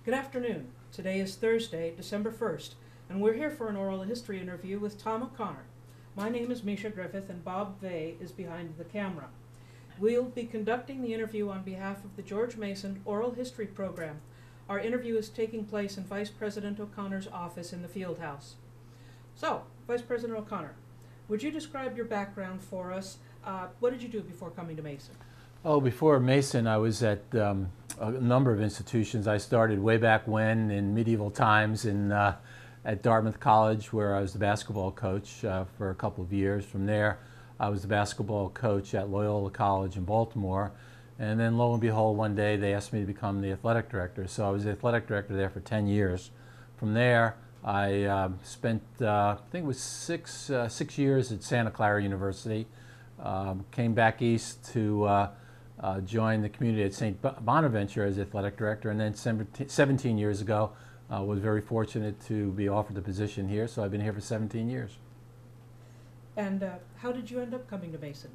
Good afternoon. Today is Thursday, December 1st, and we're here for an oral history interview with Tom O'Connor. My name is Misha Griffith, and Bob Vey is behind the camera. We'll be conducting the interview on behalf of the George Mason Oral History Program. Our interview is taking place in Vice President O'Connor's office in the Field House. So, Vice President O'Connor, would you describe your background for us? What did you do before coming to Mason? Oh, before Mason, I was at a number of institutions. I started way back when in medieval times at Dartmouth College, where I was the basketball coach for a couple of years. From there, I was the basketball coach at Loyola College in Baltimore. And then lo and behold, one day they asked me to become the athletic director. So I was the athletic director there for 10 years. From there, I spent, I think it was six years at Santa Clara University. Came back east to join the community at St. Bonaventure as athletic director, and then 17 years ago was very fortunate to be offered the position here, so I've been here for 17 years. And how did you end up coming to Mason?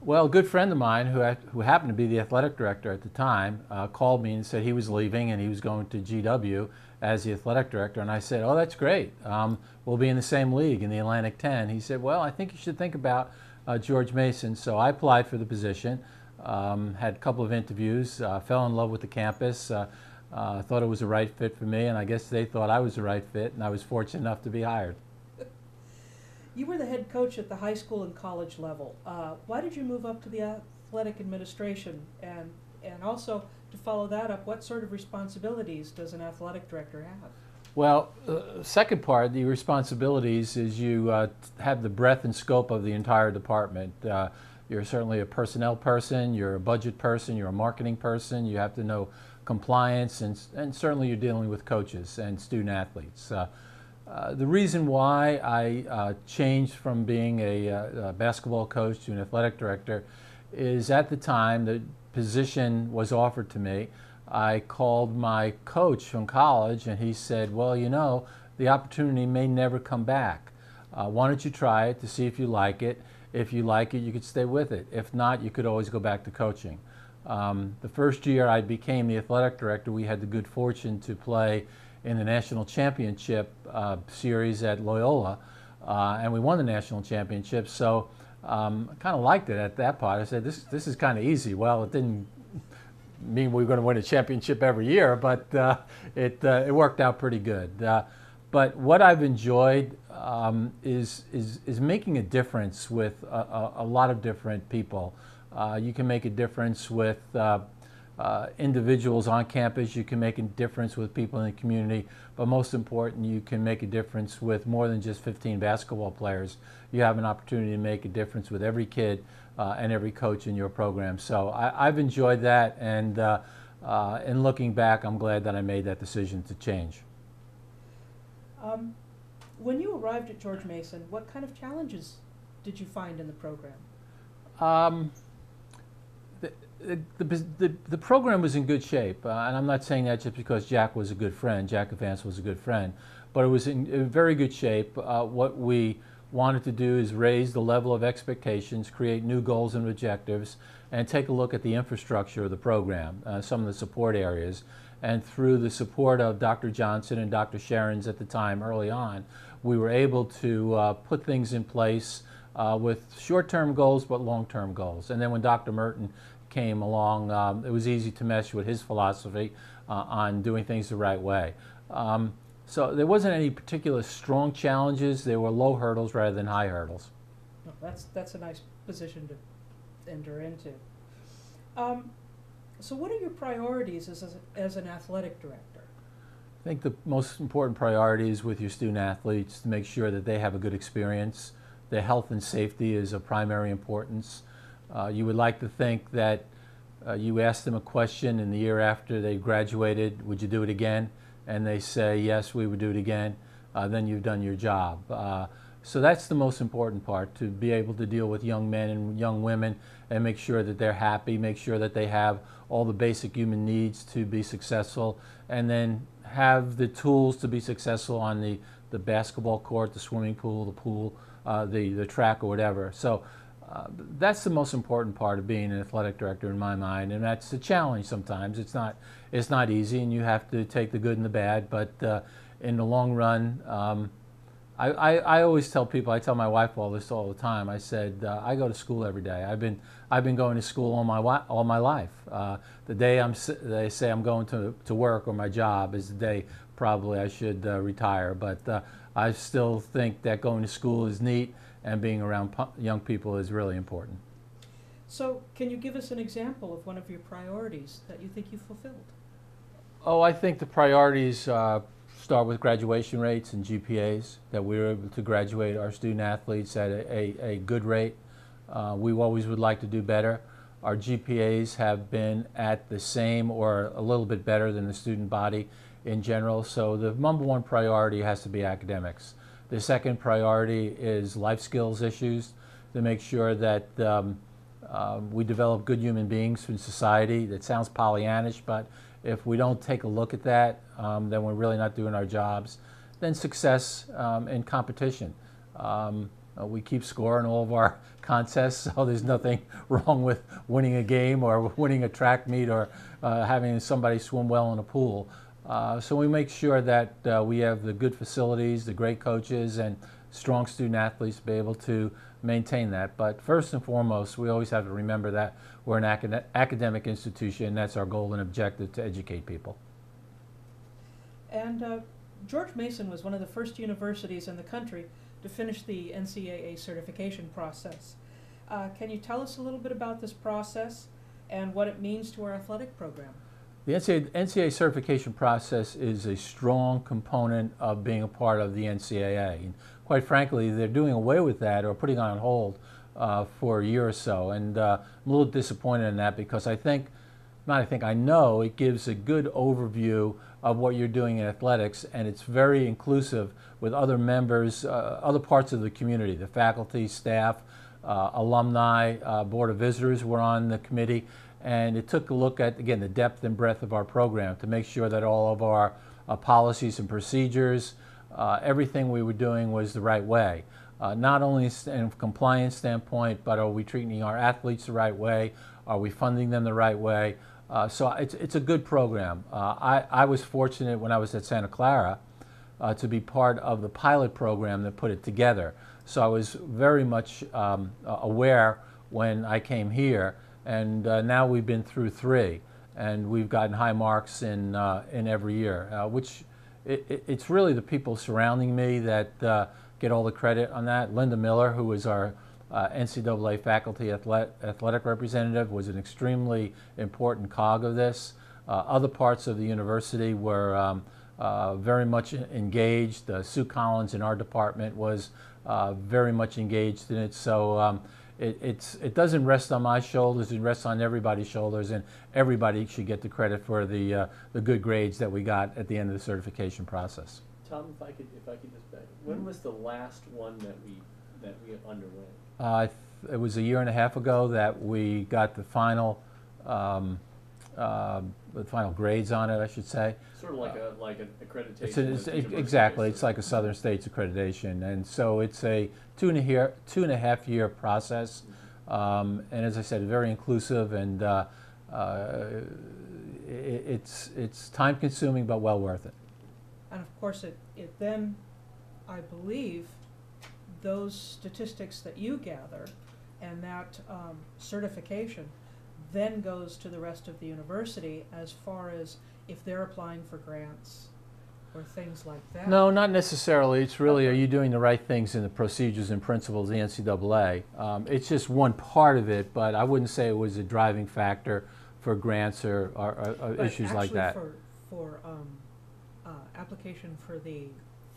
Well, a good friend of mine who happened to be the athletic director at the time called me and said he was leaving and he was going to GW as the athletic director, and I said, oh, that's great. We'll be in the same league in the Atlantic 10. He said, well, I think you should think about George Mason. So I applied for the position, had a couple of interviews, fell in love with the campus, thought it was the right fit for me, and I guess they thought I was the right fit, and I was fortunate enough to be hired. You were the head coach at the high school and college level. Why did you move up to the athletic administration? And also, to follow that up, what sort of responsibilities does an athletic director have? Well, second part, the responsibilities is you have the breadth and scope of the entire department. You're certainly a personnel person, you're a budget person, you're a marketing person, you have to know compliance, and certainly you're dealing with coaches and student athletes. The reason why I changed from being a basketball coach to an athletic director is at the time the position was offered to me. I called my coach from college and he said, well, you know, the opportunity may never come back. Why don't you try it to see if you like it? If you like it, you could stay with it. If not, you could always go back to coaching. The first year I became the athletic director, we had the good fortune to play in the national championship series at Loyola, and we won the national championship. So I kind of liked it at that part. I said, this is kind of easy. Well, it didn't mean we were going to win a championship every year, but it worked out pretty good. But what I've enjoyed is making a difference with a lot of different people. You can make a difference with individuals on campus, you can make a difference with people in the community, but most important, you can make a difference with more than just 15 basketball players. You have an opportunity to make a difference with every kid and every coach in your program. So I've enjoyed that, and in looking back, I'm glad that I made that decision to change. When you arrived at George Mason, what kind of challenges did you find in the program? The program was in good shape, and I'm not saying that just because Jack was a good friend. Jack Advance was a good friend, but it was in very good shape. What we wanted to do is raise the level of expectations, create new goals and objectives, and take a look at the infrastructure of the program, some of the support areas. And through the support of Dr. Johnson and Dr. Sharons at the time early on, we were able to put things in place with short-term goals but long-term goals. And then when Dr. Merton came along, it was easy to mesh with his philosophy on doing things the right way. So there wasn't any particular strong challenges. There were low hurdles rather than high hurdles. Oh, that's a nice position to enter into. So what are your priorities as an athletic director? I think the most important priority is with your student athletes to make sure that they have a good experience. Their health and safety is of primary importance. You would like to think that you ask them a question and the year after they graduated, would you do it again? And they say, yes, we would do it again. Then you've done your job. So that's the most important part, to be able to deal with young men and young women and make sure that they're happy, make sure that they have all the basic human needs to be successful, and then have the tools to be successful on the basketball court, the swimming pool, the track, or whatever. So That's the most important part of being an athletic director in my mind, and that's the challenge sometimes. It's not easy, and you have to take the good and the bad, but in the long run, I always tell people, I tell my wife all this all the time. I said, I go to school every day. I've been going to school all my life. The day they say I'm going to work or my job is the day probably I should retire. But I still think that going to school is neat, and being around young people is really important. So can you give us an example of one of your priorities that you think you fulfilled? Oh, I think the priorities start with graduation rates and GPAs, that we were able to graduate our student athletes at a good rate. We always would like to do better. Our GPAs have been at the same or a little bit better than the student body in general. So the number one priority has to be academics. The second priority is life skills issues, to make sure that we develop good human beings in society. That sounds Pollyannish, but if we don't take a look at that, then we're really not doing our jobs. Then success in competition. We keep score in all of our contests, so there's nothing wrong with winning a game or winning a track meet or having somebody swim well in a pool. So we make sure that we have the good facilities, the great coaches, and strong student athletes to be able to maintain that. But first and foremost, we always have to remember that we're an academic institution, and that's our goal and objective, to educate people. And George Mason was one of the first universities in the country to finish the NCAA certification process. Can you tell us a little bit about this process and what it means to our athletic program? The NCAA certification process is a strong component of being a part of the NCAA. And quite frankly, they're doing away with that or putting it on hold for a year or so. And I'm a little disappointed in that, because I know it gives a good overview of what you're doing in athletics, and it's very inclusive with other members, other parts of the community, the faculty, staff, alumni, board of visitors were on the committee. And it took a look at, again, the depth and breadth of our program to make sure that all of our policies and procedures, everything we were doing was the right way. Not only in a compliance standpoint, but are we treating our athletes the right way? Are we funding them the right way? So it's a good program. I was fortunate when I was at Santa Clara to be part of the pilot program that put it together. So I was very much aware when I came here. And now we've been through 3, and we've gotten high marks in every year, which it's really the people surrounding me that get all the credit on that. Linda Miller, who is our NCAA faculty athletic representative, was an extremely important cog of this. Other parts of the university were very much engaged. Sue Collins in our department was very much engaged in it. So it doesn't rest on my shoulders, it rests on everybody's shoulders, and everybody should get the credit for the good grades that we got at the end of the certification process. Tom, if I could just back, when was the last one that we underwent? It was a year and a half ago that we got the final grades on it, I should say. Sort of like an accreditation. Exactly, it's like a Southern States accreditation, and so it's a two and a half year process, and as I said, very inclusive, and it's time consuming but well worth it. And of course, it then, I believe, those statistics that you gather and that certification then goes to the rest of the university as far as if they're applying for grants or things like that. No, not necessarily. It's really, are you doing the right things in the procedures and principles of the NCAA? It's just one part of it, but I wouldn't say it was a driving factor for grants or issues like that. For application for the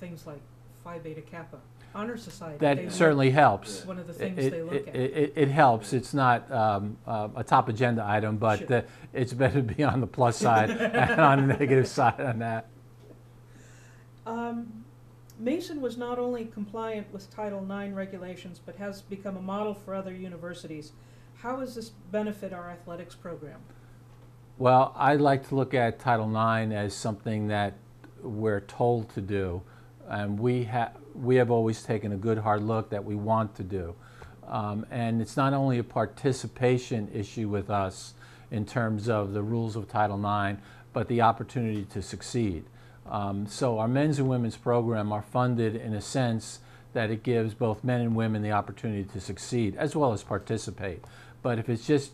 things like Phi Beta Kappa Honor Society. That certainly helps. One of the things they look at. It helps. It's not a top agenda item, but sure. It's better to be on the plus side and on the negative side on that. Mason was not only compliant with Title IX regulations, but has become a model for other universities. How does this benefit our athletics program? Well, I like to look at Title IX as something that we're told to do, and we have always taken a good hard look that we want to do. And it's not only a participation issue with us in terms of the rules of Title IX, but the opportunity to succeed. So our men's and women's program are funded in a sense that it gives both men and women the opportunity to succeed as well as participate. But if it's just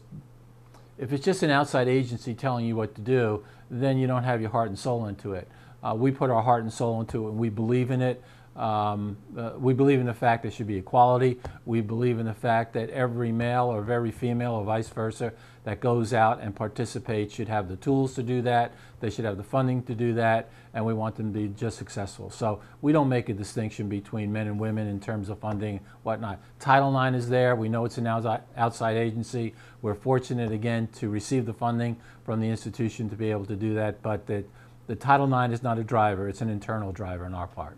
an outside agency telling you what to do, then you don't have your heart and soul into it. We put our heart and soul into it, and we believe in it. We believe in the fact there should be equality. We believe in the fact that every male or every female or vice versa that goes out and participates should have the tools to do that. They should have the funding to do that, and we want them to be just successful. So we don't make a distinction between men and women in terms of funding, whatnot. Title IX is there. We know it's an outside agency. We're fortunate, again, to receive the funding from the institution to be able to do that, but the Title IX is not a driver. It's an internal driver on our part.